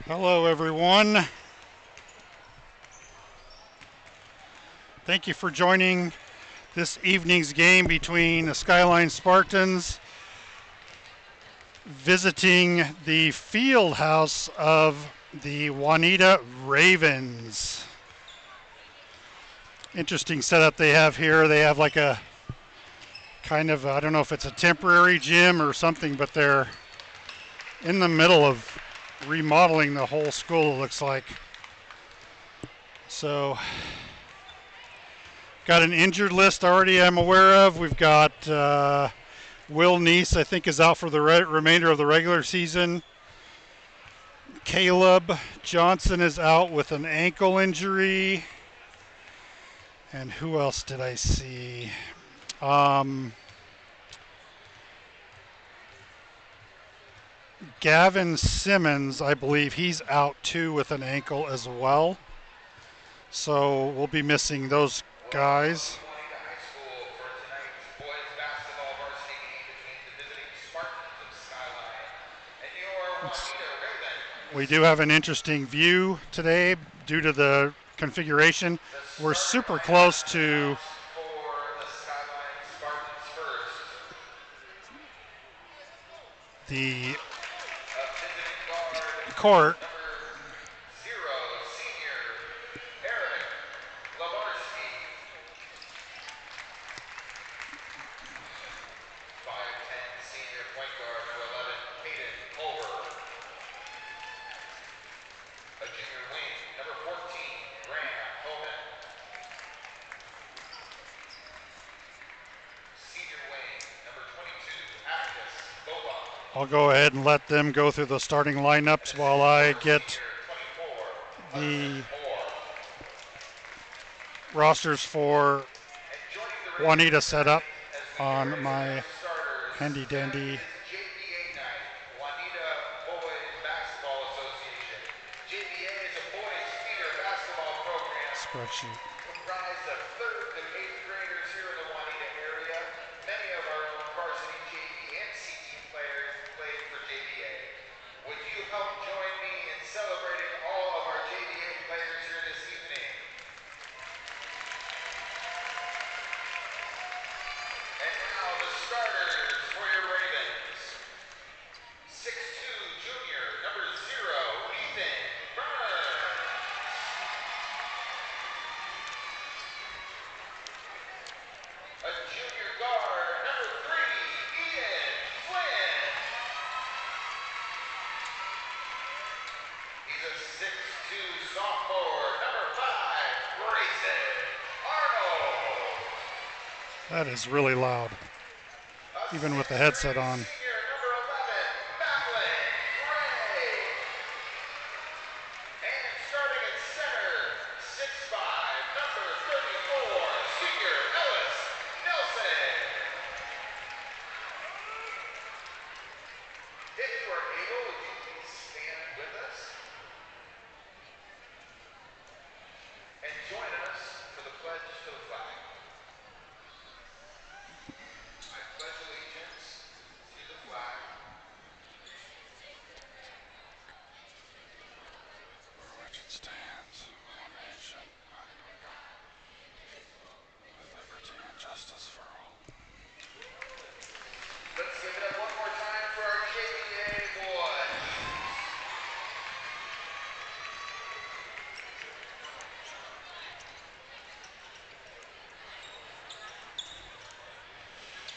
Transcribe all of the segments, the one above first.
Hello, everyone. Thank you for joining this evening's game between the Skyline Spartans visiting the field house of the Juanita Ravens. Interesting setup they have here. They have like a kind of, I don't know if it's a temporary gym or something, but they're in the middle of remodeling the whole school, it looks like. So, got an injured list already I'm aware of. We've got Will Neese, I think, is out for the remainder of the regular season. Caleb Johnson is out with an ankle injury. And who else did I see? Gavin Simmons, I believe he's out too with an ankle as well. So we'll be missing those guys. We do have an interesting view today due to the configuration. We're super close to the court. I'll go ahead and let them go through the starting lineups while I get the rosters for Juanita set up on my handy dandy spreadsheet. That is really loud, even with the headset on.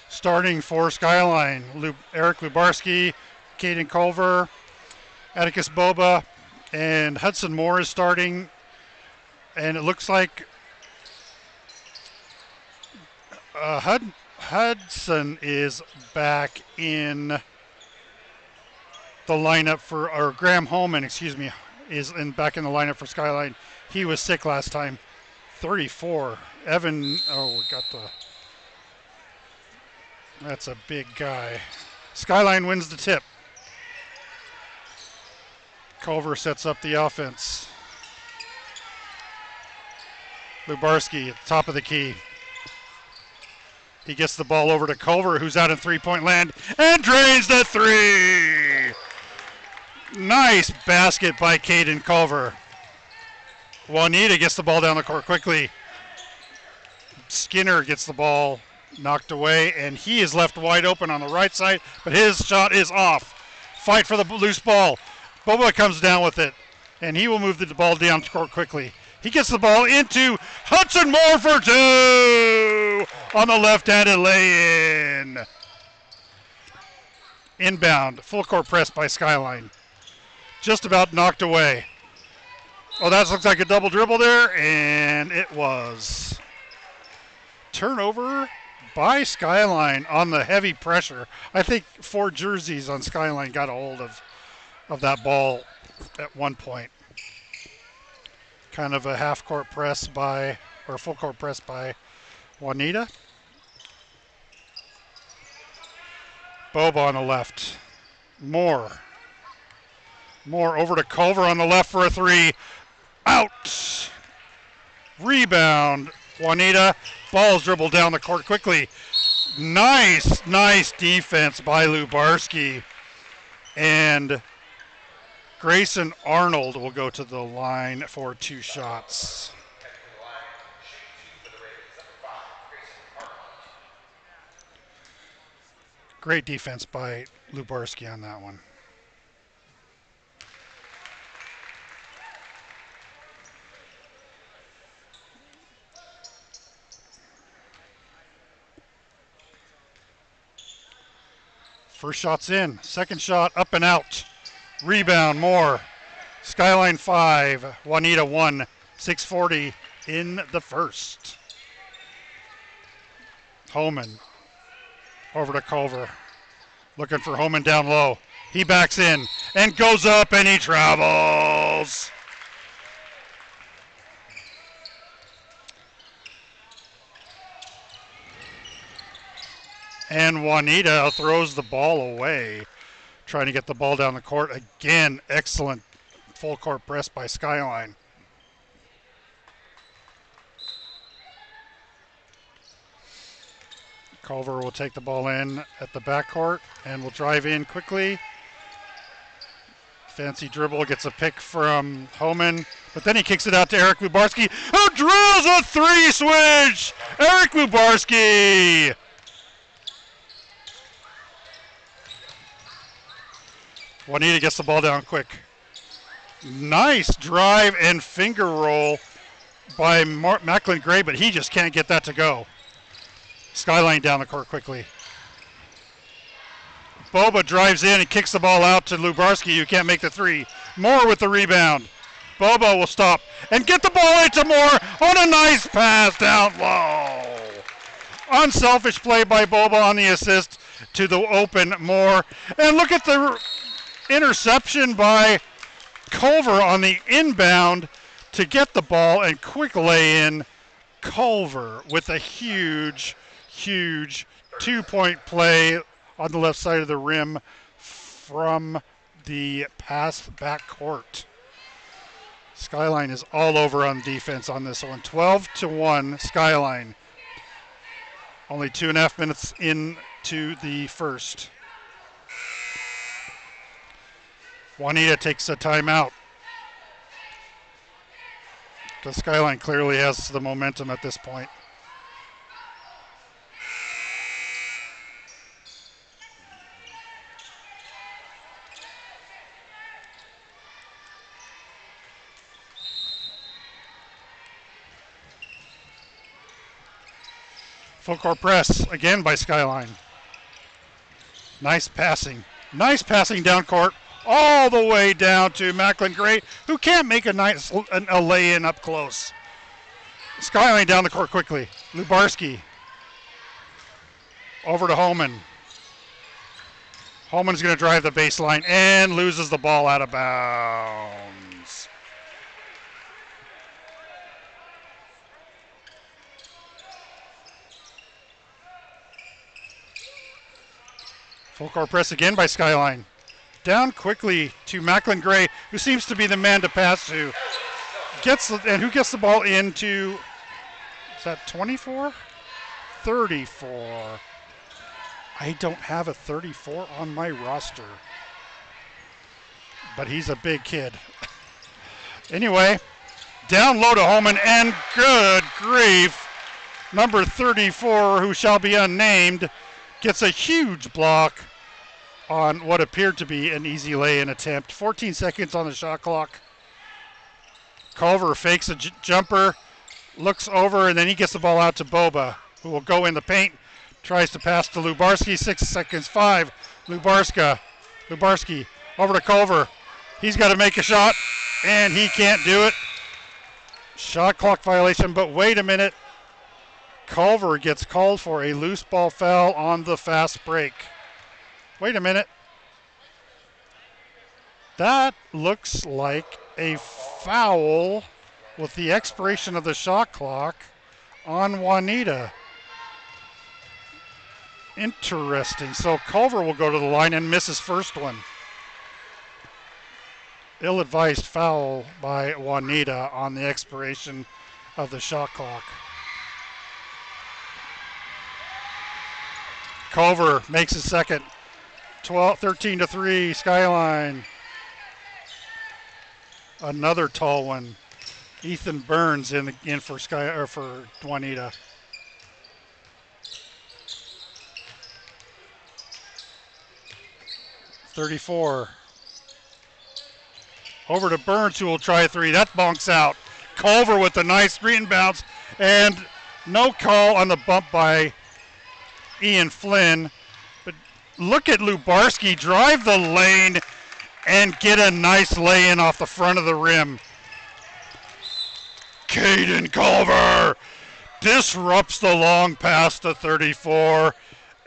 Starting for Skyline, Eric Lubarski, Caden Culver, Atticus Boba, and Hudson Moore is starting. And it looks like Hudson is back in the lineup for, or Graham Holman, excuse me, is back in the lineup for Skyline. He was sick last time. 34. Evan, oh, we got the... That's a big guy. Skyline wins the tip. Culver sets up the offense. Lubarski at the top of the key. He gets the ball over to Culver, who's out in three-point land, and drains the three. Nice basket by Caden Culver. Juanita gets the ball down the court quickly. Skinner gets the ball knocked away, and he is left wide open on the right side, but his shot is off. Fight for the loose ball. Boba comes down with it, and he will move the ball down court quickly. He gets the ball into Hudson Moore for two on the left-handed lay-in. Inbound, full court press by Skyline. Just about knocked away. Oh, that looks like a double dribble there, and it was. Turnover by Skyline on the heavy pressure. I think 4 jerseys on Skyline got a hold of that ball at one point. Kind of a half court press by, or full court press by Juanita. Boba on the left. Moore over to Culver on the left for a three. Out. Rebound. Juanita. Ball's dribbled down the court quickly. Nice defense by Lubarski. And Grayson Arnold will go to the line for 2 shots. Great defense by Lubarski on that one. First shot's in. Second shot up and out. Rebound, Moore. Skyline 5, Juanita 1. 6:40 in the first. Homan over to Culver. Looking for Homan down low. He backs in and goes up and he travels. And Juanita throws the ball away, trying to get the ball down the court. Again, excellent full court press by Skyline. Culver will take the ball in at the backcourt and will drive in quickly. Fancy dribble, gets a pick from Homan, but then he kicks it out to Eric Lubarski, who drills a 3 switch! Eric Lubarski! Juanita gets the ball down quick. Nice drive and finger roll by Macklin Gray, but he just can't get that to go. Skyline down the court quickly. Boba drives in and kicks the ball out to Lubarski, who can't make the 3. Moore with the rebound. Boba will stop and get the ball into Moore on a nice pass down low. Unselfish play by Boba on the assist to the open Moore. And look at the interception by Culver on the inbound to get the ball, and quick lay-in. Culver with a huge 2-point play on the left side of the rim from the pass back court. Skyline is all over on defense on this one. 12-1 Skyline. Only 2.5 minutes into the first. Juanita takes a timeout. The Skyline clearly has the momentum at this point. Full court press again by Skyline. Nice passing down court. All the way down to Macklin Gray, who can't make a lay-in up close. Skyline down the court quickly. Lubarski over to Holman. Holman's going to drive the baseline and loses the ball out of bounds. Full court press again by Skyline. Down quickly to Macklin Gray, who seems to be the man to pass to. Who gets the ball into, is that 24? 34. I don't have a 34 on my roster. but he's a big kid. Anyway, down low to Holman, and good grief. Number 34, who shall be unnamed, gets a huge block on what appeared to be an easy lay-in attempt. 14 seconds on the shot clock. Culver fakes a jumper, looks over, and then he gets the ball out to Boba, who will go in the paint, tries to pass to Lubarski. 6 seconds, 5. Lubarski over to Culver. He's got to make a shot, and he can't do it. Shot clock violation, but wait a minute. Culver gets called for a loose ball foul on the fast break. Wait a minute. That looks like a foul with the expiration of the shot clock on Juanita. Interesting. So Culver will go to the line and miss his first one. Ill-advised foul by Juanita on the expiration of the shot clock. Culver makes his second. 13-3, Skyline. Another tall one. Ethan Burns in for for Juanita. .34. Over to Burns, who will try a three. That bonks out. Culver with a nice screen bounce, and no call on the bump by Ian Flynn. But look at Lubarski drive the lane and get a nice lay-in off the front of the rim. Caden Culver disrupts the long pass to 34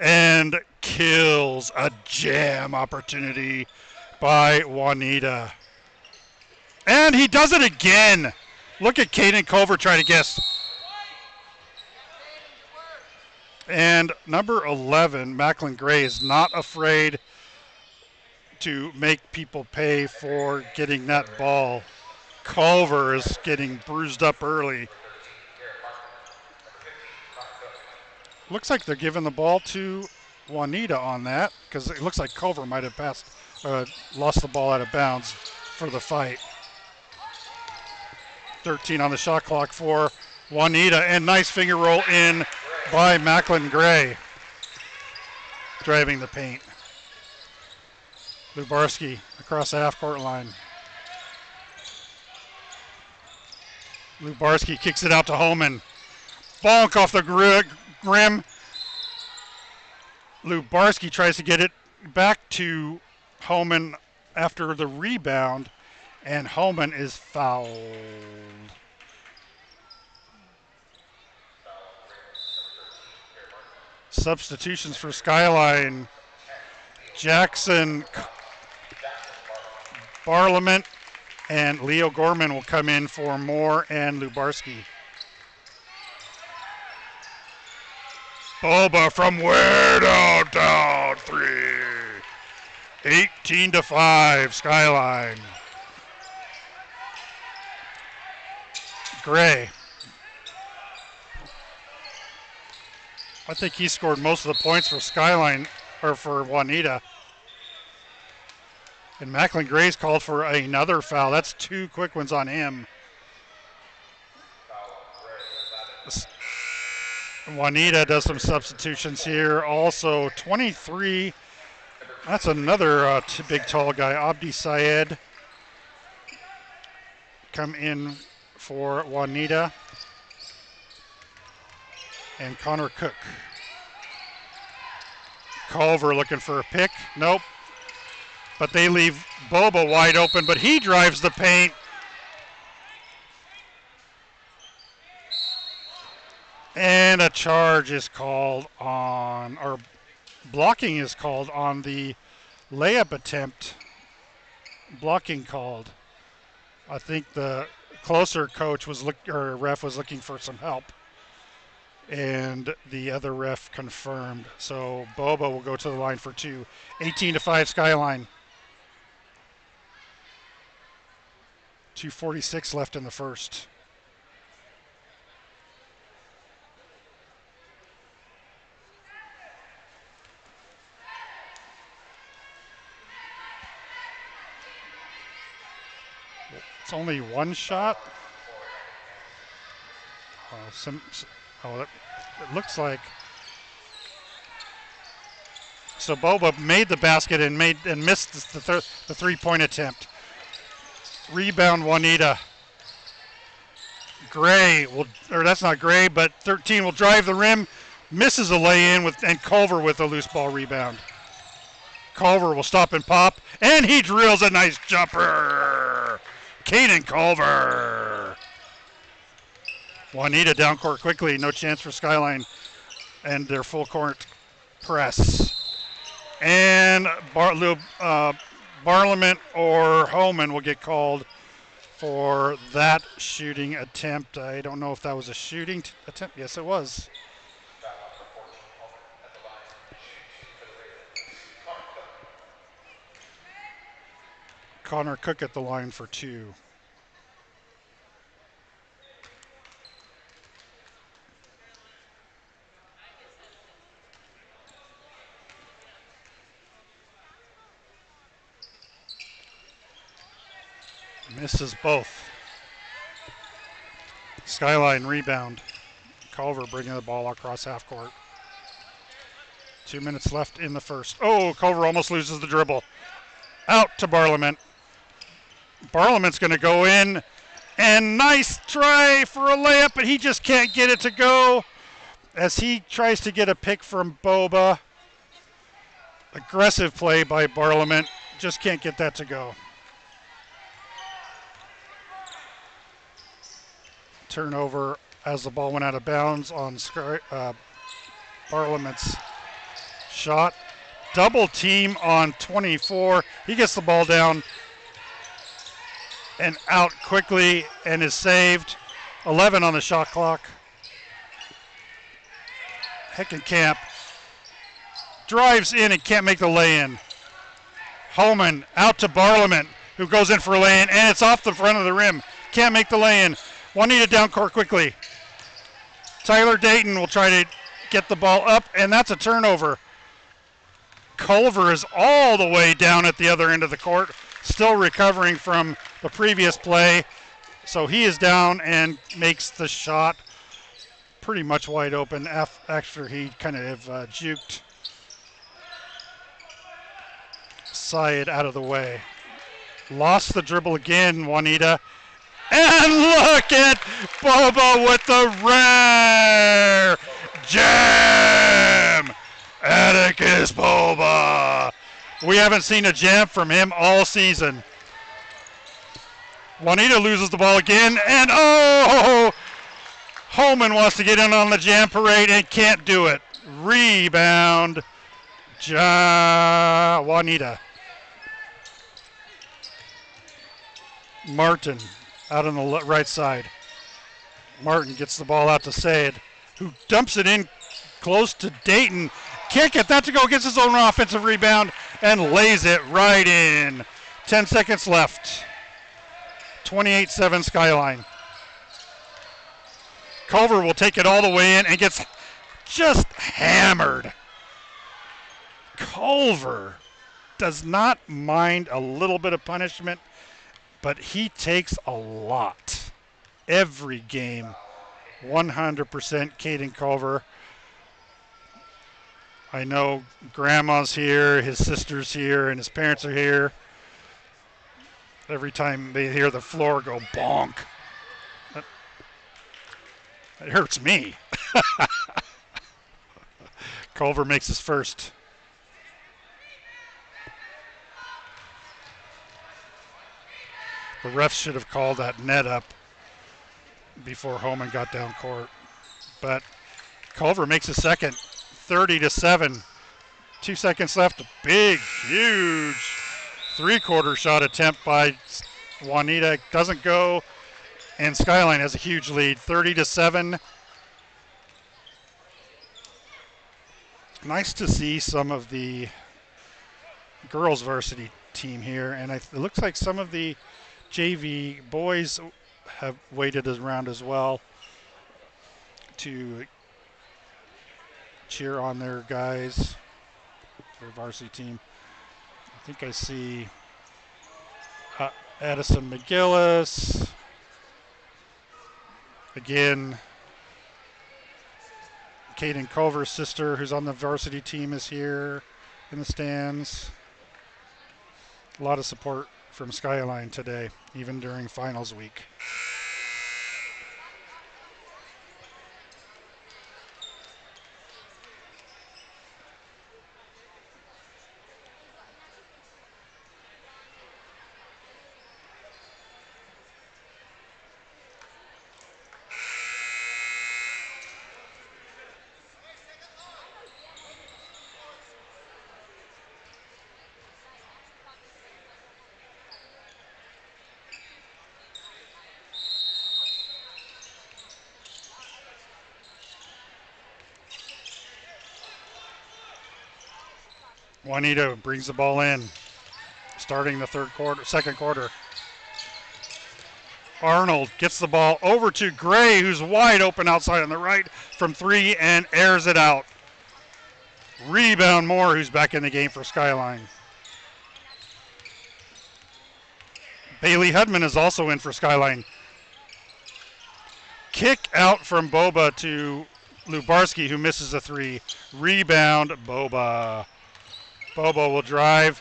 and kills a jam opportunity by Juanita. And he does it again. Look at Caden Culver trying to guess. And number 11, Macklin Gray, is not afraid to make people pay for getting that ball. Culver is getting bruised up early. Looks like they're giving the ball to Juanita on that, because it looks like Culver might have lost the ball out of bounds for the fight. 13 on the shot clock for Juanita, and nice finger roll in by Macklin Gray, driving the paint. Lubarski across the half-court line. Lubarski kicks it out to Holman. Bonk off the rim. Lubarski tries to get it back to Holman after the rebound, and Holman is fouled. Substitutions for Skyline. Jackson Barlament and Leo Gorman will come in for Moore and Lubarski. Boba from way downtown, 3. 18-5, Skyline. Gray. I think he scored most of the points for Skyline, or for Juanita. And Macklin Gray's called for another foul. That's 2 quick ones on him. Juanita does some substitutions here. Also 23, that's another big tall guy, Abdi Syed, come in for Juanita. And Connor Cook. Culver looking for a pick. Nope. But they leave Boba wide open, but he drives the paint. And a charge is called on, or blocking is called on the layup attempt. Blocking called. I think the closer coach was ref was looking for some help. And the other ref confirmed. So Boba will go to the line for 2. 18-5 Skyline. 2:46 left in the first. It's only one shot. It looks like. So Boba made the basket and missed the three-point attempt. Rebound Juanita. Gray that's not Gray, but 13 will drive the rim, misses a lay-in and Culver with a loose ball rebound. Culver will stop and pop, and he drills a nice jumper. Caden Culver. Juanita down court quickly, no chance for Skyline and their full court press. And Barlament or Homan will get called for that shooting attempt. I don't know if that was a shooting attempt. Yes, it was. Connor Cook at the line for 2. Misses both. Skyline rebound. Culver bringing the ball across half court. 2 minutes left in the first. Oh, Culver almost loses the dribble. Out to Barlament. Barlament's going to go in. And nice try for a layup, but he just can't get it to go as he tries to get a pick from Boba. Aggressive play by Barlament. Just can't get that to go. Turnover as the ball went out of bounds on Barlament's shot. Double team on 24. He gets the ball down and out quickly and is saved. 11 on the shot clock. Heckenkamp drives in and can't make the lay-in. Holman out to Barlament, who goes in for a lay-in, and it's off the front of the rim. Can't make the lay-in. Juanita down court quickly. Tyler Dayton will try to get the ball up, and that's a turnover. Culver is all the way down at the other end of the court, still recovering from the previous play. So he is down and makes the shot pretty much wide open after he kind of juked Syed out of the way. Lost the dribble again, Juanita. And look at Boba with the rare jam. Atticus Boba. We haven't seen a jam from him all season. Juanita loses the ball again, and Holman wants to get in on the jam parade and can't do it. Rebound, Juanita. Martin out on the right side. Martin gets the ball out to Sayed, who dumps it in close to Dayton. Can't get that to go, gets his own offensive rebound and lays it right in. 10 seconds left. 28-7 Skyline. Culver will take it all the way in and gets just hammered. Culver does not mind a little bit of punishment, but he takes a lot. Every game, 100% Caden Culver. I know Grandma's here, his sister's here, and his parents are here. Every time they hear the floor go bonk, it hurts me. Culver makes his first. The refs should have called that net up before Homan got down court. But Culver makes a second, 30-7. 2 seconds left. A big, huge three-quarter shot attempt by Juanita. Doesn't go, and Skyline has a huge lead, 30-7. Nice to see some of the girls varsity team here, and it looks like some of the JV boys have waited around as well to cheer on their guys, their varsity team. I think I see Addison McGillis. Again, Caden Culver's sister, who's on the varsity team, is here in the stands. A lot of support from Skyline today, even during finals week. Juanita brings the ball in, starting the second quarter. Arnold gets the ball over to Gray, who's wide open outside on the right from three and airs it out. Rebound Moore, who's back in the game for Skyline. Bailey Hudman is also in for Skyline. Kick out from Boba to Lubarski, who misses a three. Rebound, Boba. Boba will drive,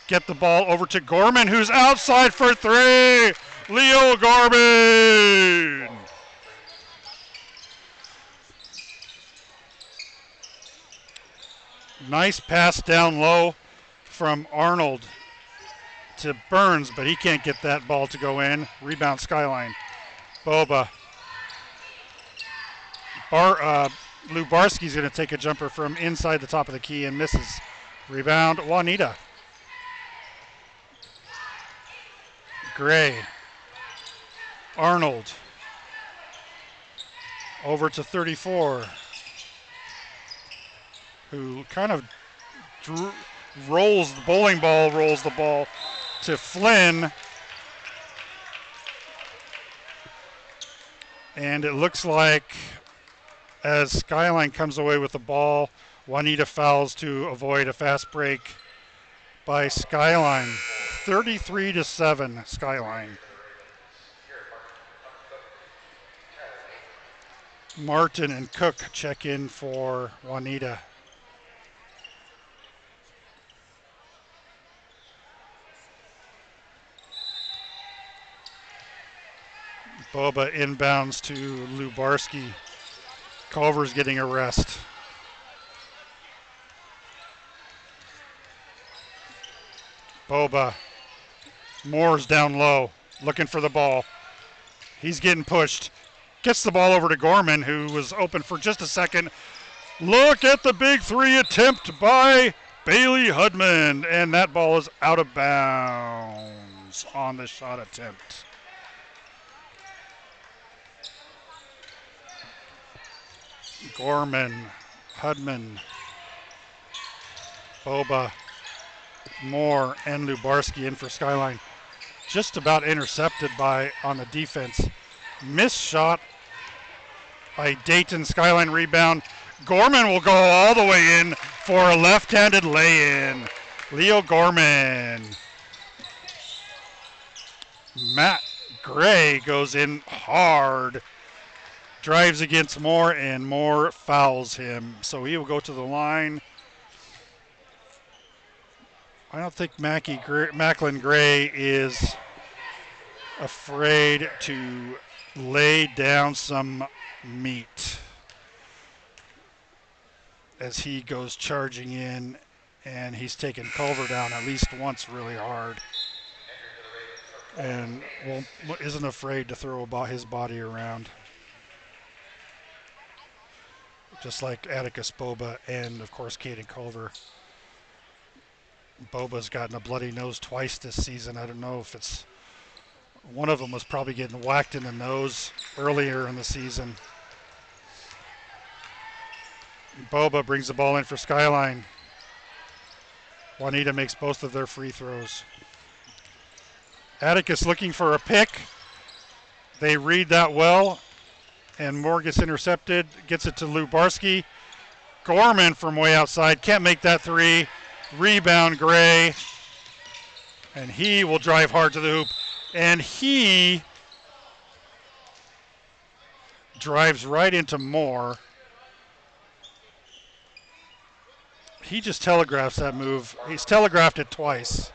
get the ball over to Gorman, who's outside for three. Leo Gorman. Nice pass down low from Arnold to Burns, but he can't get that ball to go in. Rebound Skyline. Boba. Lubarski's going to take a jumper from inside the top of the key and misses. Rebound, Juanita. Gray. Arnold. Over to 34. Who kind of rolls the ball to Flynn. And it looks like as Skyline comes away with the ball, Juanita fouls to avoid a fast break by Skyline. 33-7, Skyline. Martin and Cook check in for Juanita. Boba inbounds to Lubarski. Culver's getting a rest. Boba. Moore's down low, looking for the ball. He's getting pushed. Gets the ball over to Gorman, who was open for just a second. Look at the big three attempt by Bailey Hudman, and that ball is out of bounds on the shot attempt. Gorman, Hudman, Boba, Moore, and Lubarski in for Skyline. Just about intercepted on the defense. Missed shot by Dayton. Skyline rebound. Gorman will go all the way in for a left-handed lay-in. Leo Gorman. Matt Gray goes in hard. Drives against Moore, and Moore fouls him. So he will go to the line. I don't think Macklin Gray is afraid to lay down some meat as he goes charging in, and he's taken Culver down at least once really hard, and isn't afraid to throw his body around, just like Atticus Boba and of course Caden Culver. Boba's gotten a bloody nose twice this season. I don't know if it's one of them was probably getting whacked in the nose earlier in the season. Boba brings the ball in for Skyline. Juanita makes both of their free throws. Atticus looking for a pick. They read that well, and Moore gets intercepted, gets it to Lubarski. Gorman from way outside, can't make that three. Rebound Gray, and he will drive hard to the hoop And he drives right into Moore. He just telegraphs that move. He's telegraphed it twice.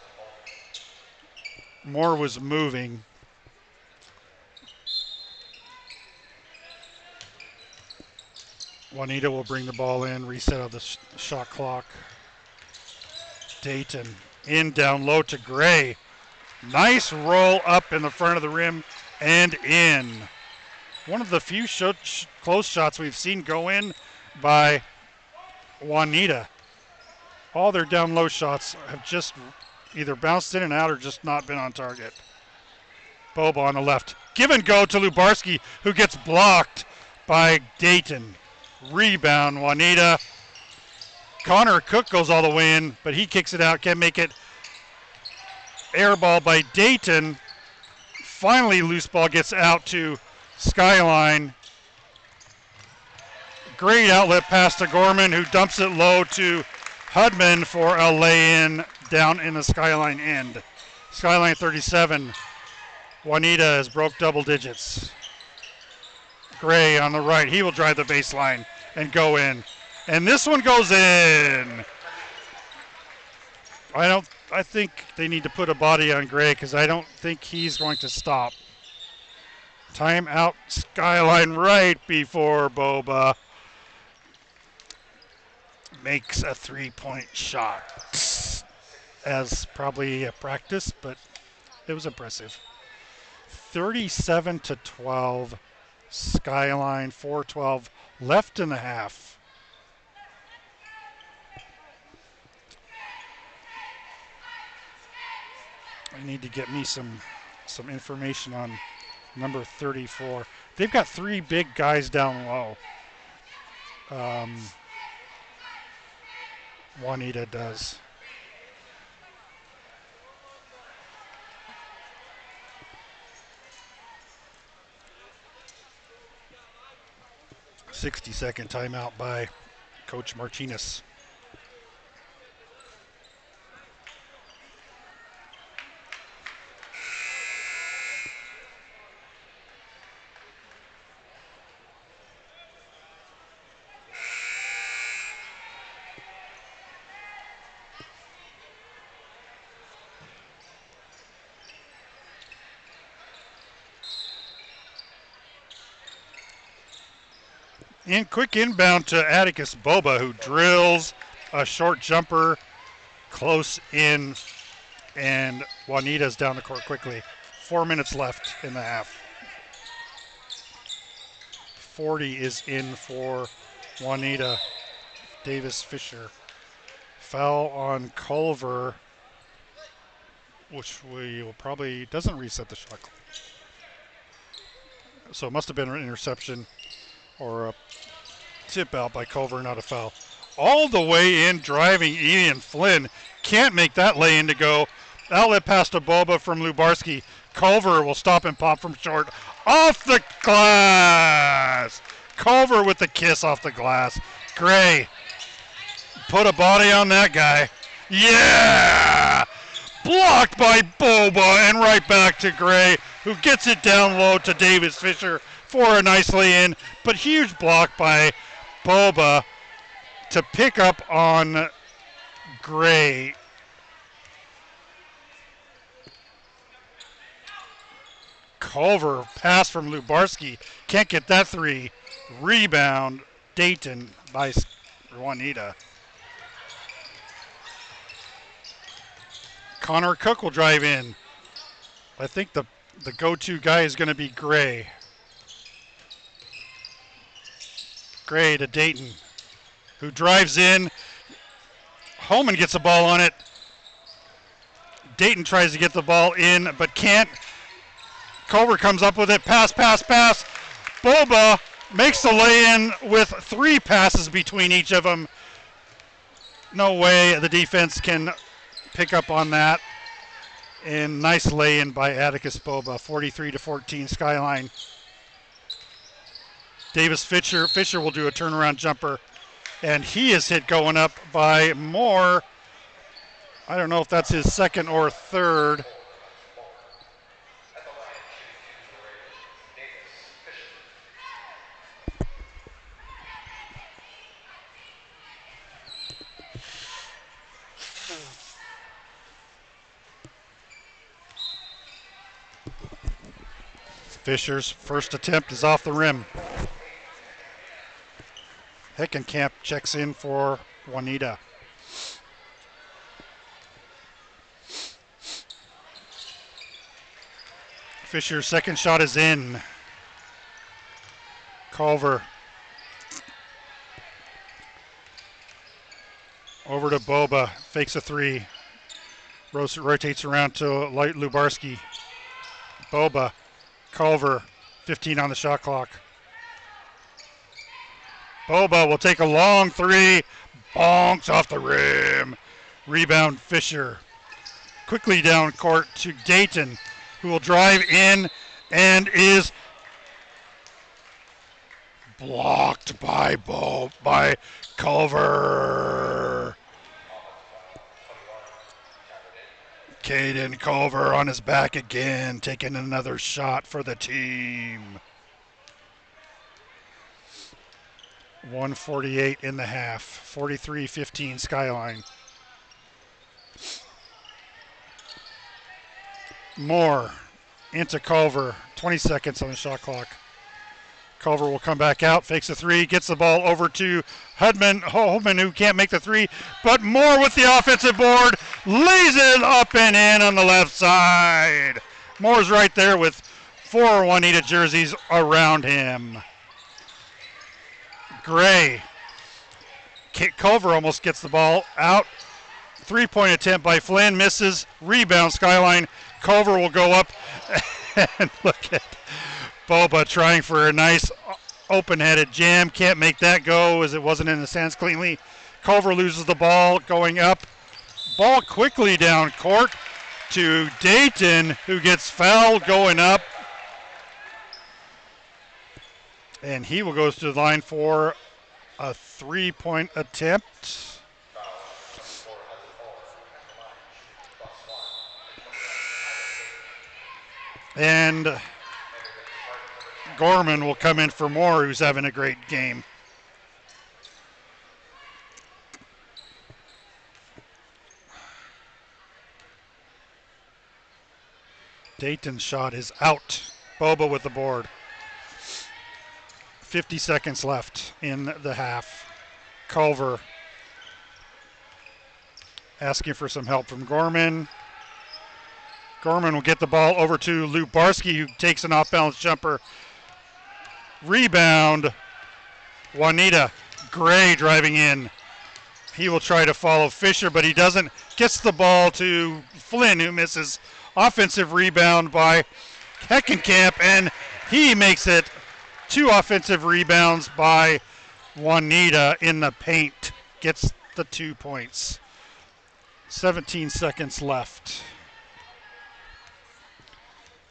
Moore was moving. Juanita will bring the ball in, reset of the shot clock. Dayton in down low to Gray. Nice roll up in the front of the rim and in. One of the few close shots we've seen go in by Juanita. All their down low shots have just either bounced in and out or just not been on target. Boba on the left. Give and go to Lubarski, who gets blocked by Dayton. Rebound, Juanita. Connor Cook goes all the way in, but he kicks it out, can't make it. Air ball by Dayton. Finally, loose ball gets out to Skyline. Great outlet pass to Gorman, who dumps it low to Hudman for a lay-in down in the Skyline end. Skyline 37. Juanita has broke double digits. Gray on the right. He will drive the baseline and go in. And this one goes in. I think they need to put a body on Gray because I don't think he's going to stop. Timeout Skyline right before Boba makes a three-point shot. As probably a practice, but it was impressive. 37-12. Skyline 4:12 left in the half. I need to get me some information on number 34. They've got three big guys down low. Juanita does. "60-second timeout by Coach Martinez." Quick inbound to Atticus Boba, who drills a short jumper close in, and Juanita's down the court quickly. 4 minutes left in the half. 40 is in for Juanita. Davis Fisher. Foul on Culver, which will probably doesn't reset the shot clock. So it must have been an interception or a tip out by Culver, not a foul. All the way in driving Ian Flynn. Can't make that lay in to go. Outlet pass to Boba from Lubarski. Culver will stop and pop from short. Off the glass. Culver with the kiss off the glass. Gray. Put a body on that guy. Yeah! Blocked by Boba and right back to Gray, who gets it down low to Davis Fisher for a nice lay-in, but huge block by Boba to pick up on Gray. Culver pass from Lubarski. Can't get that three. Rebound, Dayton by Juanita. Connor Cook will drive in. I think the go-to guy is going to be Gray. Gray to Dayton, who drives in. Holman gets the ball on it. Dayton tries to get the ball in, but can't. Culver comes up with it. Pass, pass, pass. Boba makes the lay-in with three passes between each of them. No way the defense can pick up on that. And nice lay-in by Atticus Boba. 43-14 Skyline. Davis Fisher will do a turnaround jumper, and he is hit going up by Moore. I don't know if that's his second or third. Fisher's first attempt is off the rim. Heckenkamp checks in for Juanita. Fisher's second shot is in. Culver over to Boba, fakes a three. Rotates around to Lubarski. Boba, Culver, 15 on the shot clock. Boba will take a long three, bonks off the rim. Rebound Fisher. Quickly down court to Dayton, who will drive in and is blocked by Culver. Caden Culver on his back again, taking another shot for the team. 1:48 in the half, 43-15 Skyline. Moore into Culver, 20 seconds on the shot clock. Culver will come back out, fakes a three, gets the ball over to Holman, who can't make the three, but Moore with the offensive board, lays it up and in on the left side. Moore's right there with 4 Juanita jerseys around him. Gray. Culver almost gets the ball out. 3-point attempt by Flynn, misses. Rebound Skyline. Culver will go up and look at Boba trying for a nice open-headed jam. Can't make that go as it wasn't in the stands cleanly. Culver loses the ball going up. Ball quickly down court to Dayton, who gets fouled going up. And he will go to the line for a 3-point attempt. And Gorman will come in for Moore, who's having a great game. Dayton's shot is out. Boba with the board. 50 seconds left in the half. Culver asking for some help from Gorman. Gorman will get the ball over to Lubarski, who takes an off-balance jumper. Rebound, Juanita. Gray driving in. He will try to follow Fisher, but he doesn't. Gets the ball to Flynn, who misses. Offensive rebound by Heckenkamp, and he makes it 2 offensive rebounds by Juanita in the paint. Gets the 2 points. 17 seconds left.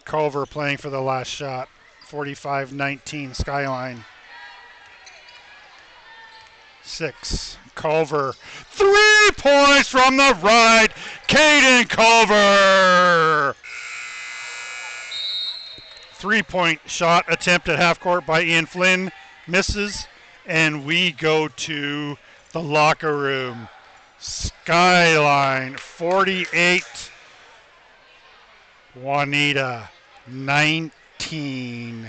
Culver playing for the last shot. 45-19 Skyline. 6. Culver. 3 points from the right. Caden Culver. 3-point shot attempt at half court by Ian Flynn. Misses. And we go to the locker room. Skyline 48. Juanita 19.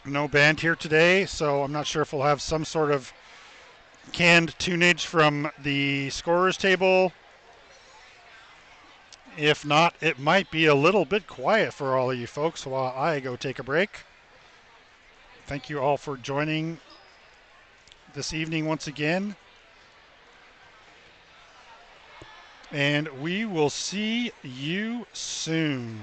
No band here today, so I'm not sure if we'll have some sort of canned tunage from the scorer's table. If not, it might be a little bit quiet for all of you folks while I go take a break. Thank you all for joining this evening once again. And we will see you soon.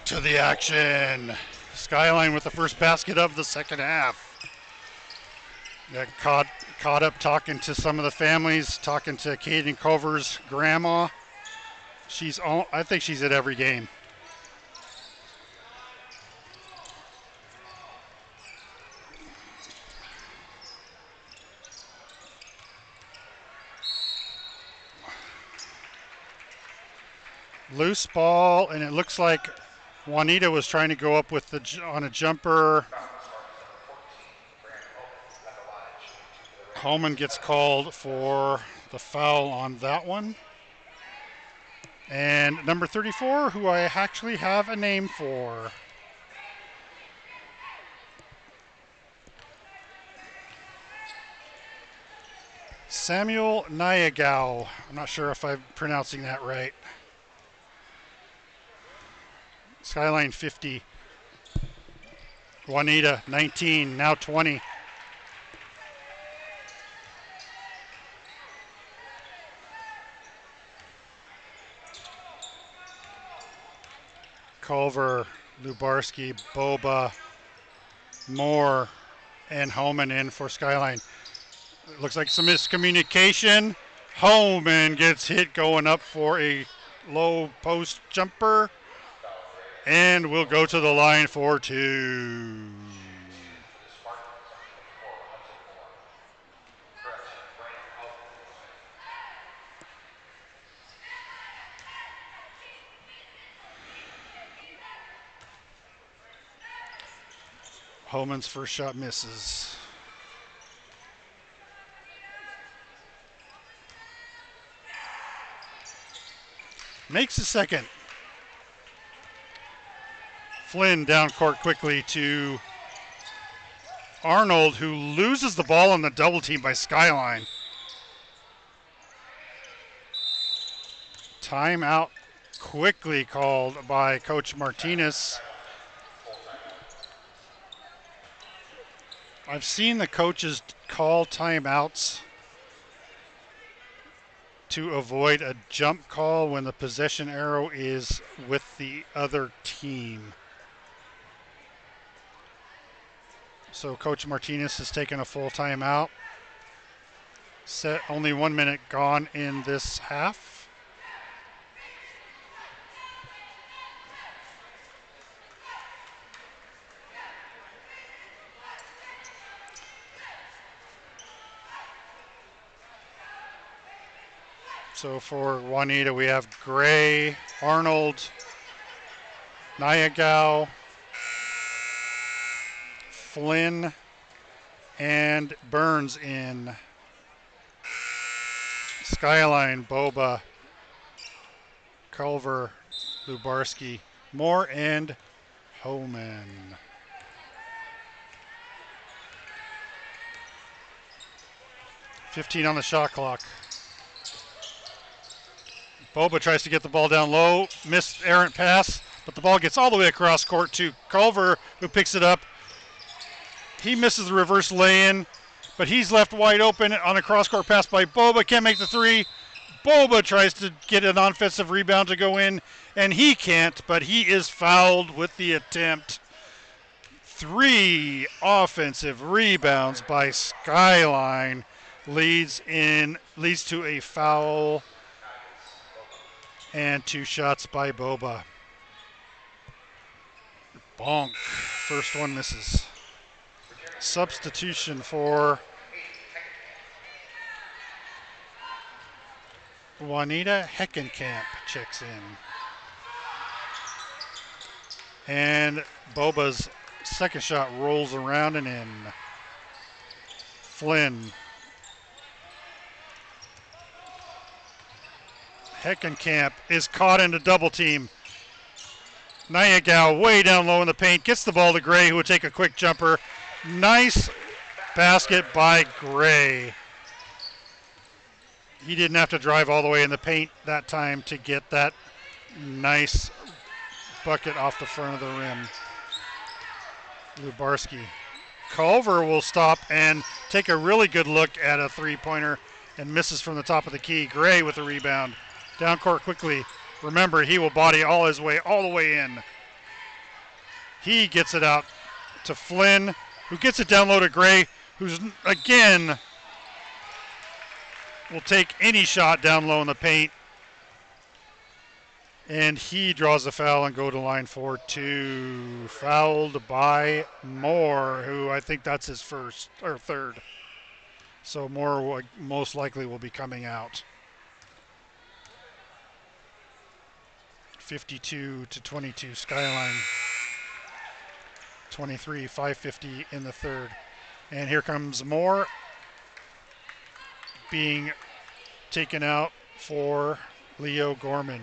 to the action. Skyline with the first basket of the second half. Got caught up talking to some of the families, talking to Caden Culver's grandma. I think she's at every game. Loose ball, and it looks like Juanita was trying to go up with on a jumper. Holman gets called for the foul on that one. And number 34, who I actually have a name for. Samuel Nyagao. I'm not sure if I'm pronouncing that right. Skyline 50. Juanita 19, now 20. Culver, Lubarski, Boba, Moore, and Holman in for Skyline. It looks like some miscommunication. Holman gets hit going up for a low post jumper. And we'll go to the line for two. Holman's first shot misses. Makes the second. Flynn down court quickly to Arnold, who loses the ball on the double team by Skyline. Timeout quickly called by Coach Martinez. I've seen the coaches call timeouts to avoid a jump call when the possession arrow is with the other team. So Coach Martinez has taken a full timeout. Only 1 minute gone in this half. So for Juanita, we have Gray, Arnold, Nyagao, Flynn, and Burns in. Skyline, Boba, Culver, Lubarski, Moore, and Holman. $15 on the shot clock. Boba tries to get the ball down low, missed errant pass, but the ball gets all the way across court to Culver, who picks it up. He misses the reverse lay-in, but he's left wide open on a cross-court pass by Boba. Can't make the three. Boba tries to get an offensive rebound to go in, and he can't, but he is fouled with the attempt. 3 offensive rebounds by Skyline leads to a foul and 2 shots by Boba. Bonk. First one misses. Substitution for Juanita Heckenkamp checks in. And Boba's second shot rolls around and in. Flynn. Heckenkamp is caught in a double team. Nyagao way down low in the paint, gets the ball to Gray, who would take a quick jumper. Nice basket by Gray. He didn't have to drive all the way in the paint that time to get that nice bucket off the front of the rim. Lubarski. Culver will stop and take a really good look at a three-pointer and misses from the top of the key. Gray with the rebound. Down court quickly. Remember, he will body all the way in. He gets it out to Flynn, who gets it down low to Gray, who's, again, will take any shot down low in the paint. And he draws the foul and go to line for two. Fouled by Moore, who I think that's his first or third. So Moore most likely will be coming out. 52-22 Skyline. 23, 5:50 in the third. And here comes Moore being taken out for Leo Gorman.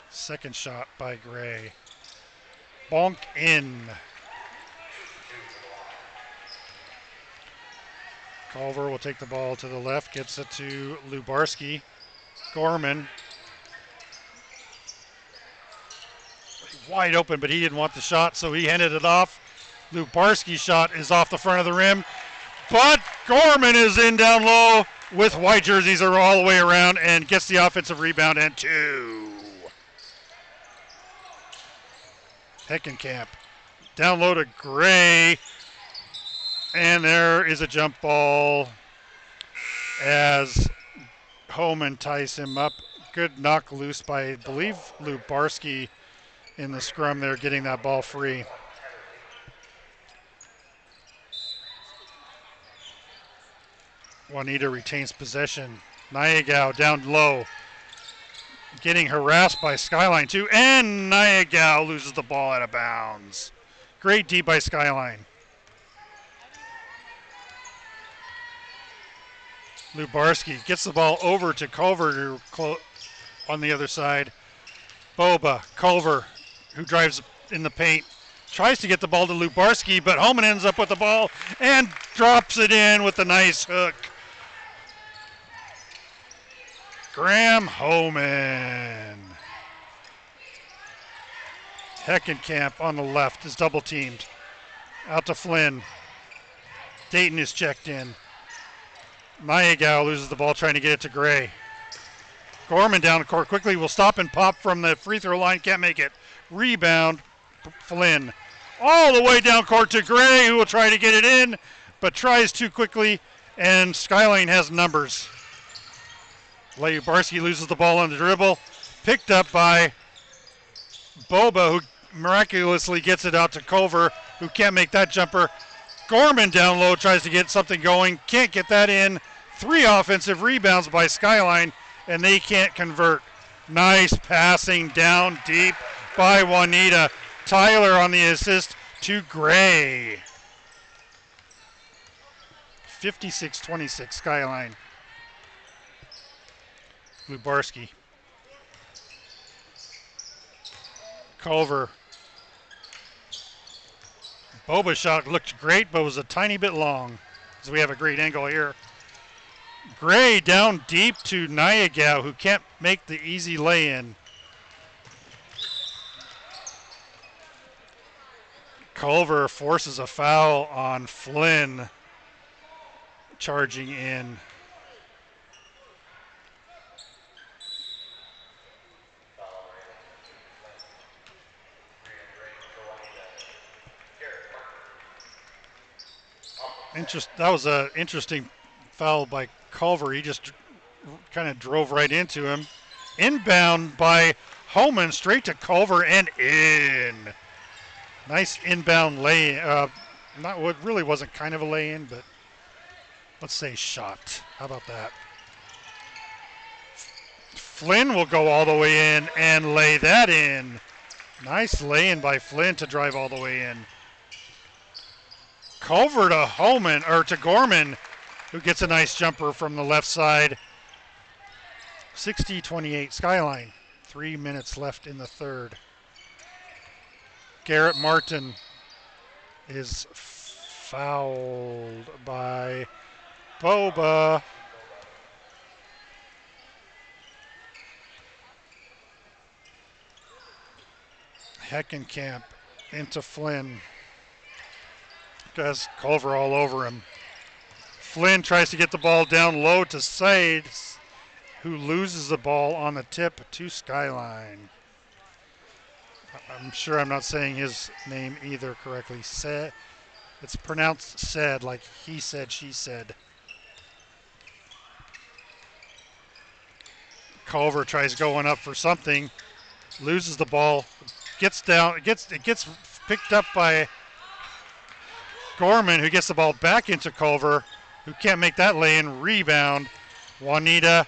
Second shot by Gray. Bonk in. Culver will take the ball to the left, gets it to Lubarski. Gorman. Wide open, but he didn't want the shot, so he handed it off. Lubarski's shot is off the front of the rim, but Gorman is in down low with white jerseys are all the way around and gets the offensive rebound and two. Heckenkamp down low to Gray, and there is a jump ball as Homan ties him up. Good knock loose by, I believe, Lubarski in the scrum there, getting that ball free. Juanita retains possession. Nayagao down low, getting harassed by Skyline too, and Nayagao loses the ball out of bounds. Great D by Skyline. Lubarski gets the ball over to Culver on the other side. Boba, Culver, who drives in the paint, tries to get the ball to Lubarski, but Homan ends up with the ball and drops it in with a nice hook. Graham Homan. Heckenkamp on the left is double teamed. Out to Flynn. Dayton is checked in. Nayagao loses the ball trying to get it to Gray. Gorman down the court quickly, will stop and pop from the free throw line, can't make it. Rebound, Flynn. All the way down court to Gray, who will try to get it in, but tries too quickly, and Skyline has numbers. Lubarski loses the ball on the dribble, picked up by Boba, who miraculously gets it out to Culver, who can't make that jumper. Gorman down low tries to get something going, can't get that in. 3 offensive rebounds by Skyline, and they can't convert. Nice passing down deep by Juanita. Tyler on the assist to Gray. 56-26 Skyline. Lubarski. Culver. Boba's shot looked great, but was a tiny bit long. So we have a great angle here. Gray down deep to Nayagao, who can't make the easy lay-in. Culver forces a foul on Flynn, charging in. That was an interesting foul by Culver. He just kind of drove right into him. Inbound by Homan, straight to Culver and in. Nice inbound lay. Not what really wasn't kind of a lay-in, but let's say shot. How about that? Flynn will go all the way in and lay that in. Nice lay-in by Flynn to drive all the way in. Culver to Homan, or to Gorman, who gets a nice jumper from the left side. 60-28 Skyline. 3 minutes left in the third. Garrett Martin is fouled by Boba. Heckenkamp into Flynn. Has Culver all over him. Flynn tries to get the ball down low to Sades, who loses the ball on the tip to Skyline. I'm sure I'm not saying his name either correctly. Said, it's pronounced said, like he said, she said. Culver tries going up for something, loses the ball, gets down, it gets picked up by Gorman, who gets the ball back into Culver, who can't make that lay-in. Rebound. Juanita.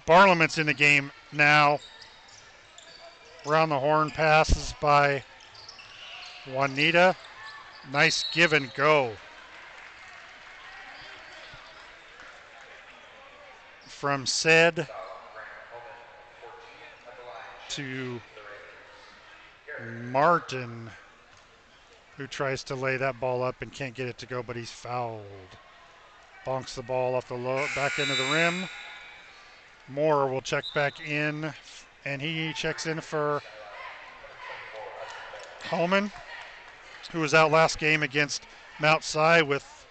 Barlament's in the game now. Around the horn passes by Juanita. Nice give and go from Said to Martin, who tries to lay that ball up and can't get it to go, but he's fouled. Bonks the ball off the back end of the rim. Moore will check back in, and he checks in for Holman, who was out last game against Mount Si with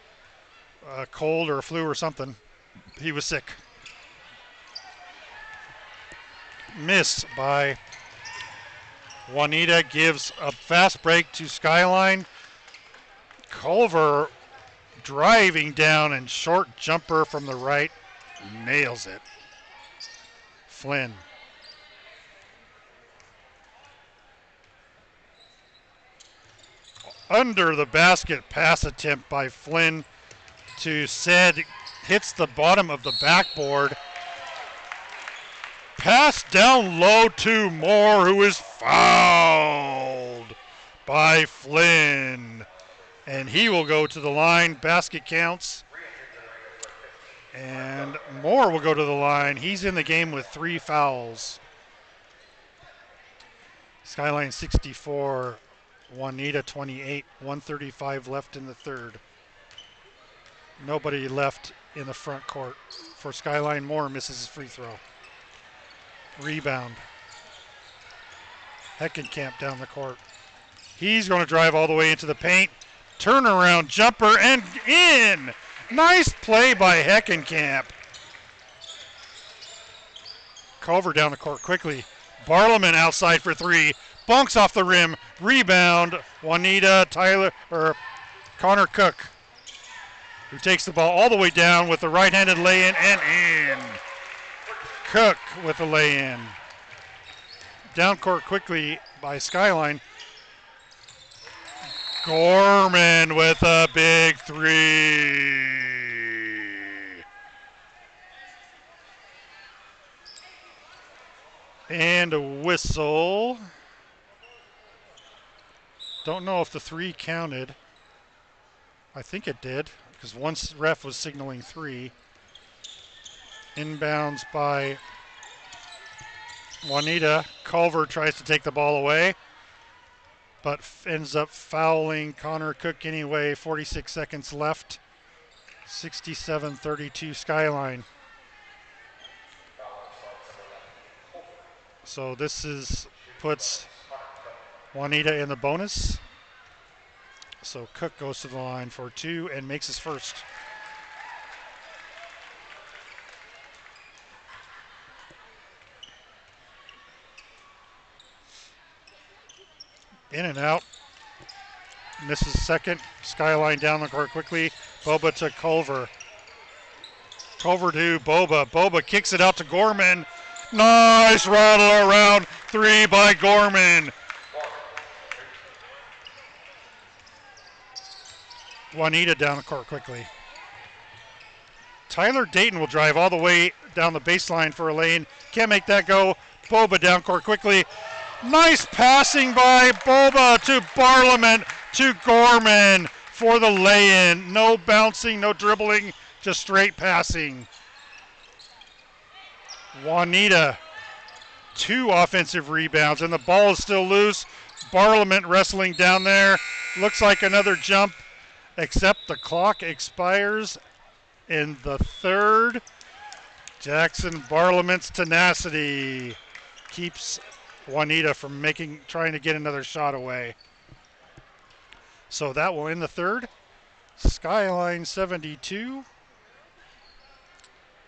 a cold or a flu or something. He was sick. Miss by Juanita, gives a fast break to Skyline. Culver driving down and short jumper from the right, nails it. Flynn. Under the basket pass attempt by Flynn to Said, hits the bottom of the backboard. Pass down low to Moore, who is fouled by Flynn. And he will go to the line. Basket counts. And Moore will go to the line. He's in the game with 3 fouls. Skyline 64, Juanita 28, 1:35 left in the third. Nobody left in the front court for Skyline. Moore misses his free throw. Rebound. Heckenkamp down the court. He's going to drive all the way into the paint. Turnaround jumper and in. Nice play by Heckenkamp. Culver down the court quickly. Barlament outside for 3. Bunks off the rim. Rebound. Juanita, Connor Cook, who takes the ball all the way down with the right-handed lay-in and in. Cook with the lay-in. Down court quickly by Skyline. Gorman with a big 3. And a whistle. Don't know if the 3 counted. I think it did, because one ref was signaling 3. Inbounds by Juanita. Culver tries to take the ball away, but ends up fouling Connor Cook anyway. 46 seconds left. 67-32 Skyline. So this puts Juanita in the bonus. So Cook goes to the line for 2 and makes his first. In and out. Misses second. Skyline down the court quickly. Boba to Culver. Culver to Boba. Boba kicks it out to Gorman. Nice rattle around 3 by Gorman. Juanita down the court quickly. Tyler Dayton will drive all the way down the baseline for a lane. Can't make that go. Boba down court quickly. Nice passing by Boba to Barlament to Gorman for the lay-in. No bouncing, no dribbling, just straight passing. Juanita, 2 offensive rebounds, and the ball is still loose. Barlament wrestling down there. Looks like another jump, except the clock expires in the third. Jackson Barlament's tenacity keeps Juanita from trying to get another shot away. So that will end the third. Skyline 72,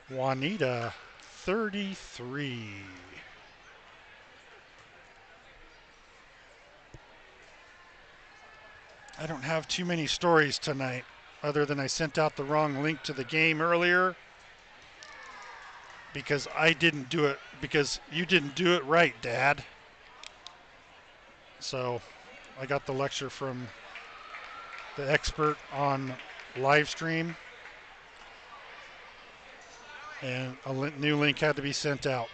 Juanita 33. I don't have too many stories tonight, other than I sent out the wrong link to the game earlier because I didn't do it, because you didn't do it right, Dad. So I got the lecture from the expert on Livestream, and a new link had to be sent out.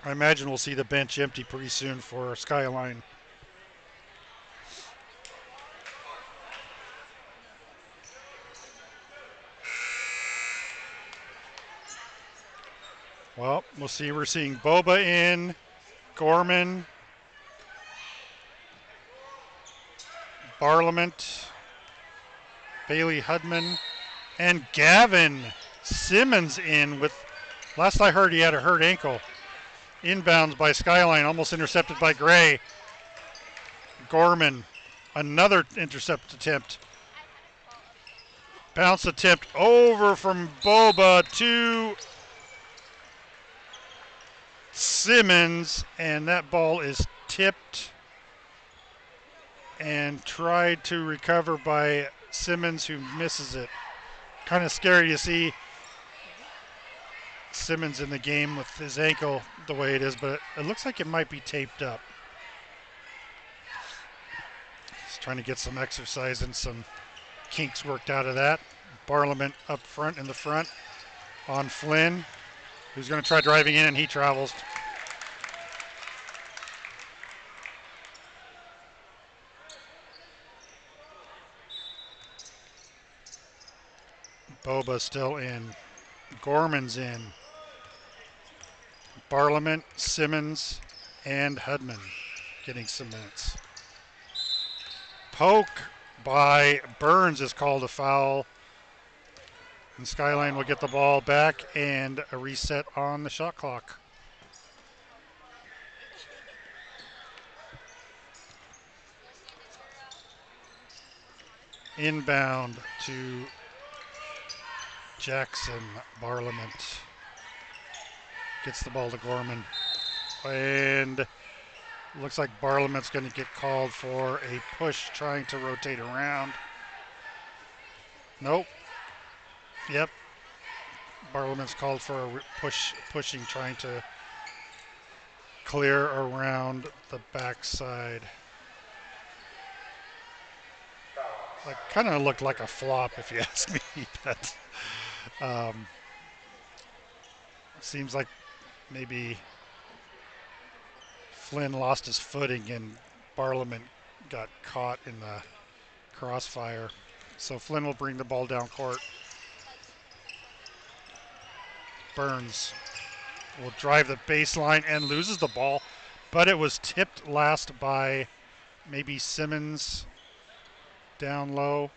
I imagine we'll see the bench empty pretty soon for Skyline. Well, we'll see. We're seeing Boba in, Gorman, Barlament, Bailey Hudman, and Gavin Simmons in with, last I heard he had a hurt ankle. Inbounds by Skyline, almost intercepted by Gray. Gorman, another intercept attempt. Bounce attempt over from Boba to Simmons, and that ball is tipped and tried to recover by Simmons, who misses it. Kind of scary to see Simmons in the game with his ankle the way it is, but it looks like it might be taped up. He's trying to get some exercise and some kinks worked out of that. Barlament up front in the front on Flynn, who's going to try driving in, and he travels. Boba still in. Gorman's in. Barlament, Simmons, and Hudman getting some minutes. Poke by Burns is called a foul. And Skyline will get the ball back and a reset on the shot clock. Inbound to Jackson. Barlament gets the ball to Gorman. And looks like Barlament's going to get called for a push trying to rotate around. Nope. Yep. Barlament's called for a pushing, trying to clear around the backside. Like, kind of looked like a flop, if you ask me. But seems like maybe Flynn lost his footing and Barlament got caught in the crossfire. So Flynn will bring the ball down court. Burns will drive the baseline and loses the ball, but it was tipped last by maybe Simmons down low.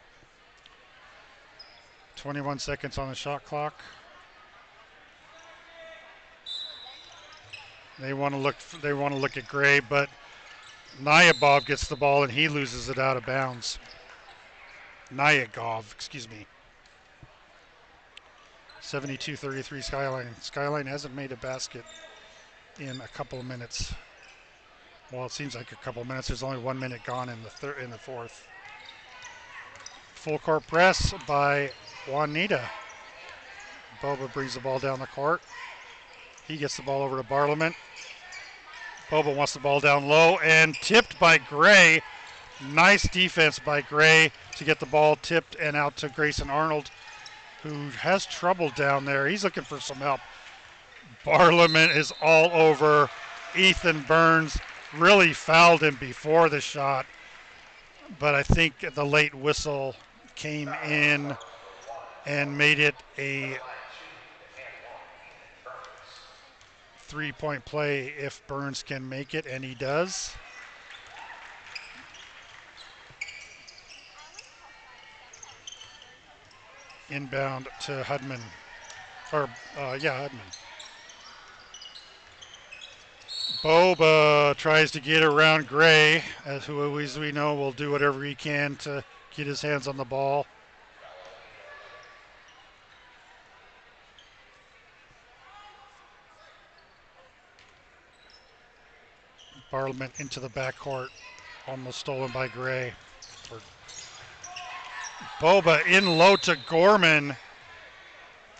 21 seconds on the shot clock. They want to look at Gray, but Nyabov gets the ball and he loses it out of bounds. Nyagov, excuse me. 72-33 Skyline. Skyline hasn't made a basket in a couple of minutes. Well, it seems like a couple of minutes. There's only 1 minute gone in the fourth. Full court press by Juanita. Boba brings the ball down the court. He gets the ball over to Barlament. Boba wants the ball down low and tipped by Gray. Nice defense by Gray to get the ball tipped and out to Grayson Arnold, who has trouble down there. He's looking for some help. Barlament is all over Ethan Burns. Really fouled him before the shot, but I think the late whistle came in and made it a 3-point play if Burns can make it, and he does. Inbound to Hudman. Hudman. Boba tries to get around Gray, who, as we know, will do whatever he can to get his hands on the ball. Parliament into the backcourt, almost stolen by Gray. Boba in low to Gorman,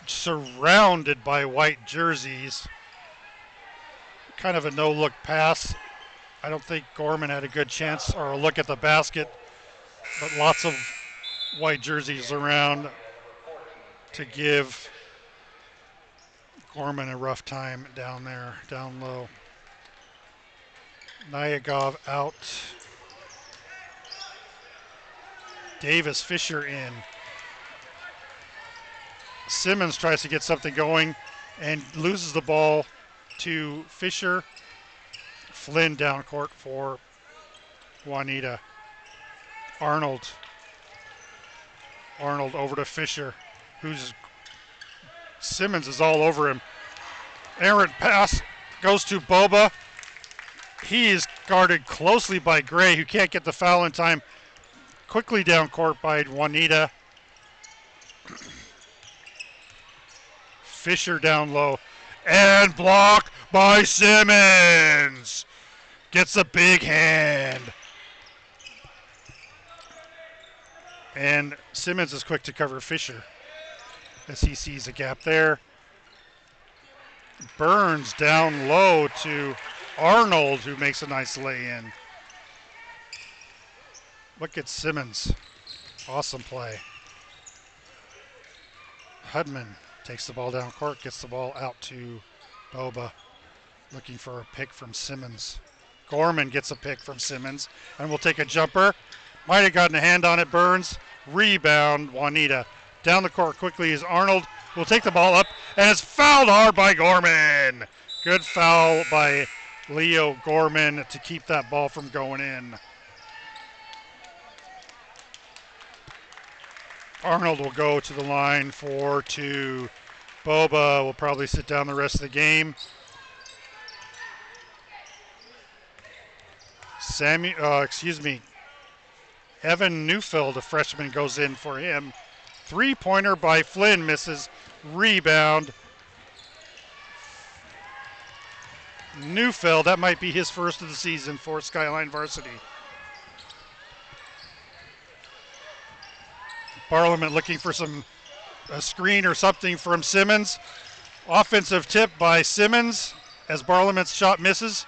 surrounded by white jerseys. Kind of a no-look pass. I don't think Gorman had a good chance or a look at the basket, but lots of white jerseys around to give Gorman a rough time down there, down low. Nyagov out. Davis Fisher in. Simmons tries to get something going and loses the ball to Fisher. Flynn down court for Juanita. Arnold over to Fisher, Simmons is all over him. Errant pass goes to Boba. He is guarded closely by Gray, who can't get the foul in time. Quickly down court by Juanita. Fisher down low. And blocked by Simmons. Gets a big hand. And Simmons is quick to cover Fisher as he sees a gap there. Burns down low to Arnold, who makes a nice lay-in. Look at Simmons. Awesome play. Hudman takes the ball down court, gets the ball out to Boba, looking for a pick from Simmons. Gorman gets a pick from Simmons and will take a jumper. Might have gotten a hand on it, Burns. Rebound, Juanita. Down the court quickly is Arnold. Will take the ball up and is fouled hard by Gorman. Good foul by Leo Gorman to keep that ball from going in. Arnold will go to the line for two. Boba will probably sit down the rest of the game. Evan Neufeld, a freshman, goes in for him. Three-pointer by Flynn misses. Rebound. Neufeld, that might be his first of the season for Skyline varsity. Parliament looking for a screen or something from Simmons. Offensive tip by Simmons as Parliament's shot misses.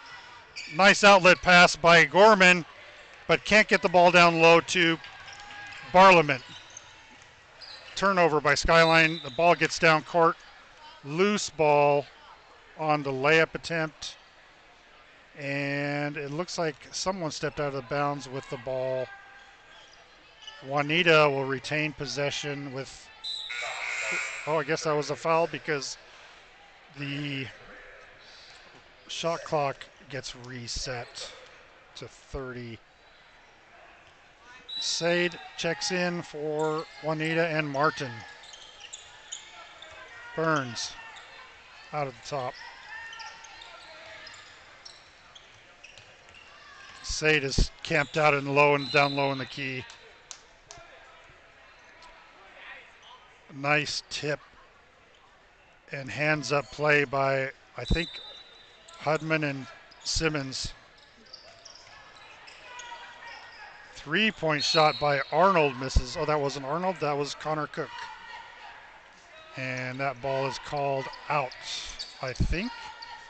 Nice outlet pass by Gorman, but can't get the ball down low to Parliament. Turnover by Skyline. The ball gets down court. Loose ball on the layup attempt. And it looks like someone stepped out of bounds with the ball. Juanita will retain possession with, I guess that was a foul because the shot clock gets reset to 30. Sade checks in for Juanita and Martin. Burns out of the top. Sade is camped out and low and down low in the key. Nice tip and hands up play by, I think, Hudman and Simmons. Three-point shot by Arnold misses. Oh, that wasn't Arnold, that was Connor Cook. And that ball is called out, I think.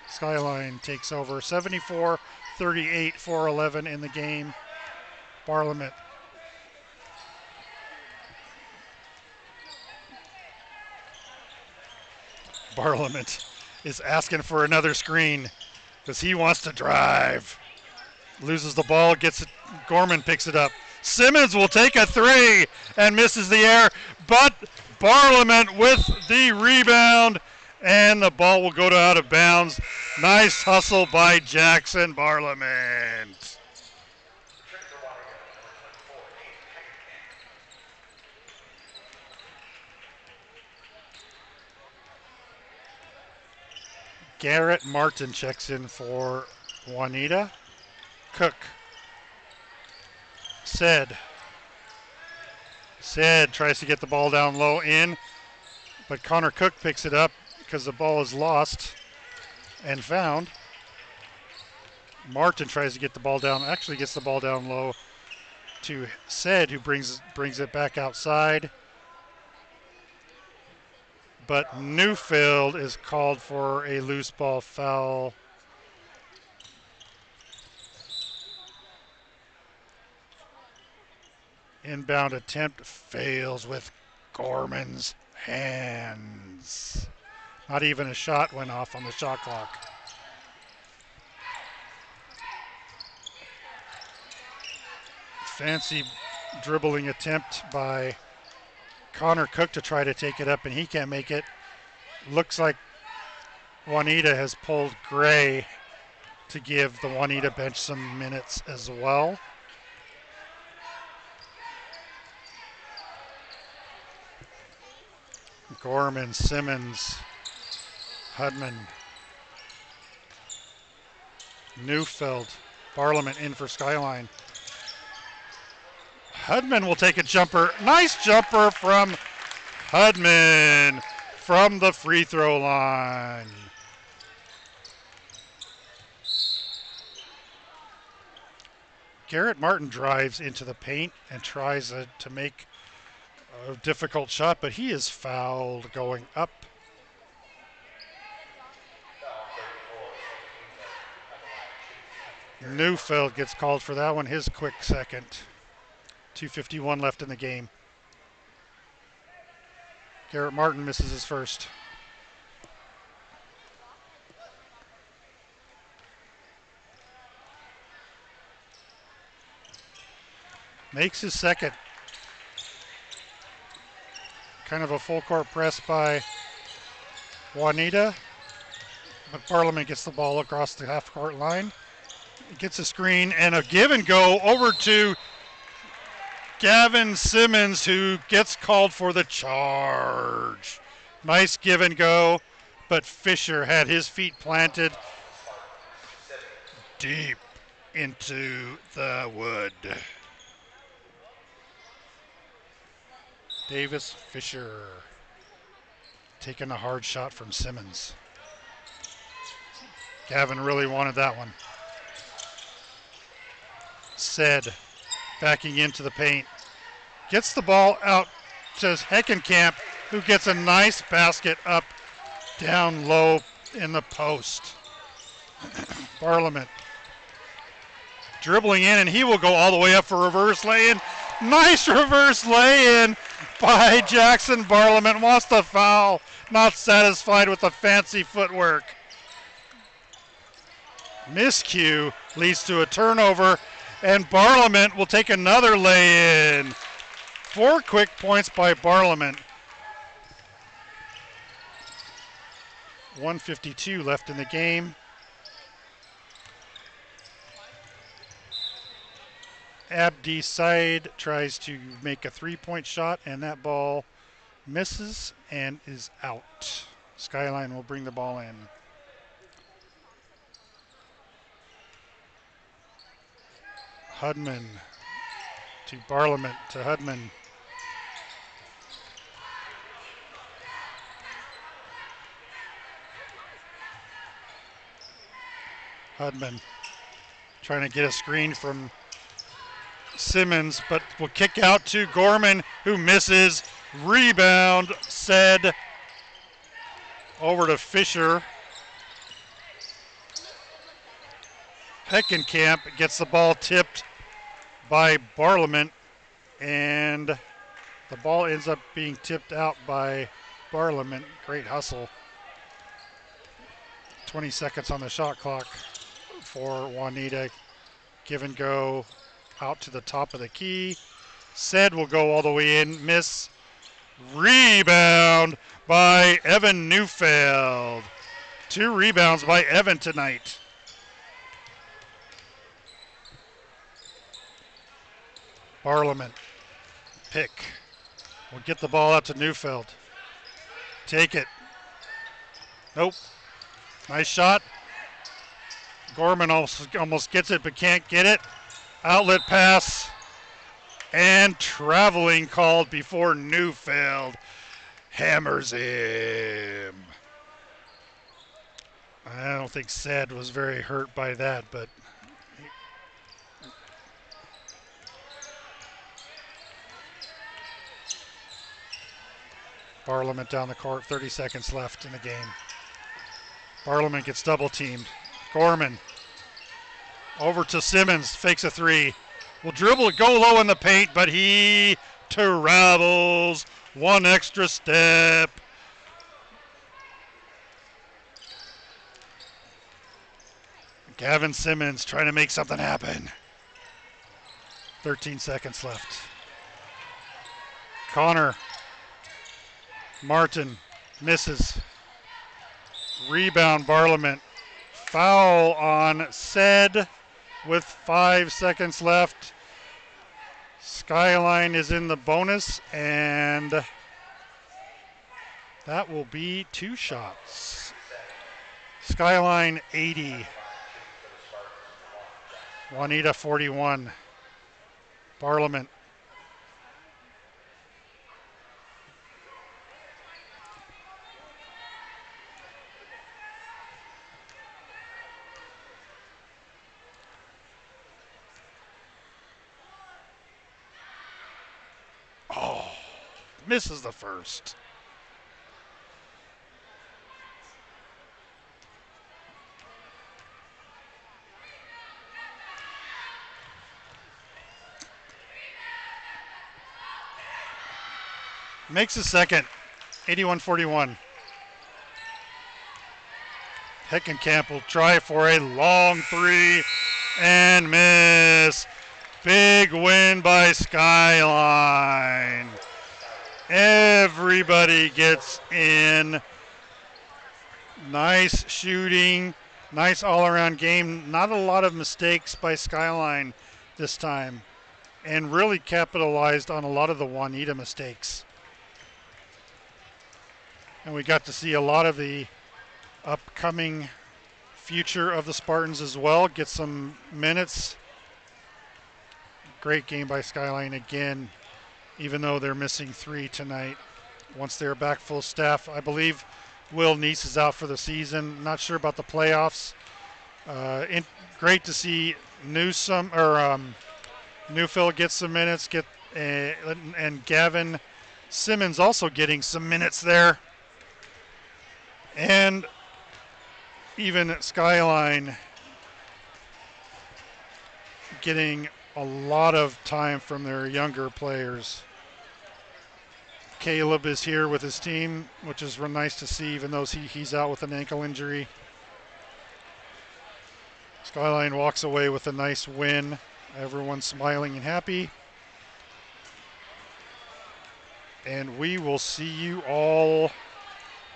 Skyline takes over 74-38, 4-11 in the game. Parliament. Parliament is asking for another screen because he wants to drive. Loses the ball, gets it, Gorman picks it up. Simmons will take a three and misses the air, but Parliament with the rebound, and the ball will go out of bounds. Nice hustle by Jackson Parliament. Garrett Martin checks in for Juanita. Cook. Said tries to get the ball down low in, but Connor Cook picks it up because the ball is lost and found. Martin tries to get the ball down, actually gets the ball down low to Said, who brings it back outside. But Newfield is called for a loose ball foul. Inbound attempt fails with Gorman's hands. Not even a shot went off on the shot clock. Fancy dribbling attempt by Connor Cook to try to take it up, and he can't make it. Looks like Juanita has pulled Gray to give the Juanita bench some minutes as well. Gorman, Simmons, Hudman, Newfield, Parliament in for Skyline. Hudman will take a jumper. Nice jumper from Hudman from the free throw line. Garrett Martin drives into the paint and tries to make a difficult shot, but he is fouled going up. Newfield gets called for that one, his quick second. 2:51 left in the game. Garrett Martin misses his first. Makes his second. Kind of a full court press by Juanita, but Parliament gets the ball across the half court line. Gets a screen and a give and go over to Gavin Simmons, who gets called for the charge. Nice give and go, but Fisher had his feet planted deep into the wood. Davis Fisher taking a hard shot from Simmons. Gavin really wanted that one. Said backing into the paint. Gets the ball out to Heckenkamp, who gets a nice basket up down low in the post. Parliament dribbling in, and he will go all the way up for reverse lay-in. Nice reverse lay-in by Jackson Parliament. Wants the foul. Not satisfied with the fancy footwork. Miscue leads to a turnover, and Parliament will take another lay-in. 4 quick points by Parliament. 1:52 left in the game. Abdi Said tries to make a 3-point shot, and that ball misses and is out. Skyline will bring the ball in. Hudman to Parliament to Hudman. Hudman trying to get a screen from Simmons, but will kick out to Gorman, who misses. Rebound, Said over to Fisher. Heckenkamp gets the ball tipped by Parliament, and the ball ends up being tipped out by Parliament. Great hustle. 20 seconds on the shot clock for Juanita. Give and go out to the top of the key. Said will go all the way in, miss. Rebound by Evan Newfield. 2 rebounds by Evan tonight. Parliament pick. Will get the ball out to Newfield. Take it. Nope. Nice shot. Gorman almost gets it but can't get it. Outlet pass. And traveling called before Newfield hammers him. I don't think Said was very hurt by that, but Parliament down the court, 30 seconds left in the game. Parliament gets double teamed. Gorman over to Simmons, fakes a three. Will dribble, go low in the paint, but he travels one extra step. Gavin Simmons trying to make something happen. 13 seconds left. Connor Martin misses. Rebound Parliament. Foul on Said with 5 seconds left. Skyline is in the bonus, and that will be 2 shots. Skyline 80. Juanita 41. Parliament. Oh, misses the first. Makes a second, 81-41. Heckenkamp will try for a long three and miss. Big win by Skyline. Everybody gets in. Nice shooting, nice all-around game. Not a lot of mistakes by Skyline this time, and really capitalized on a lot of the Juanita mistakes. And we got to see a lot of the upcoming future of the Spartans as well, get some minutes. Great game by Skyline again, even though they're missing 3 tonight. Once they're back full staff, I believe Will Neese is out for the season. Not sure about the playoffs. Great to see Newfield get some minutes, and Gavin Simmons also getting some minutes there. And even Skyline getting a lot of time from their younger players. Caleb is here with his team, which is real nice to see, even though he's out with an ankle injury. Skyline walks away with a nice win. Everyone's smiling and happy. And we will see you all,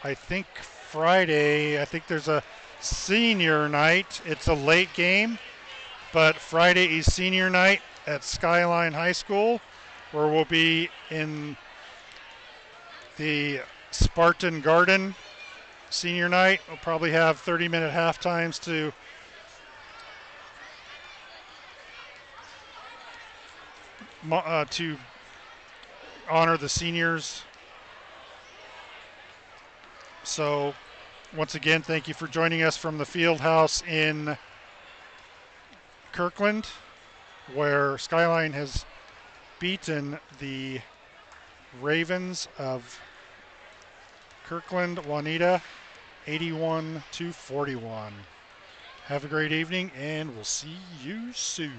I think, Friday. I think there's a senior night. It's a late game, but Friday is senior night at Skyline High School, where we'll be in the Spartan Garden senior night. We'll probably have 30-minute half times to honor the seniors. So once again, thank you for joining us from the field house in Kirkland, where Skyline has beaten the Ravens of Kirkland, Juanita, 81-41. Have a great evening, and we'll see you soon.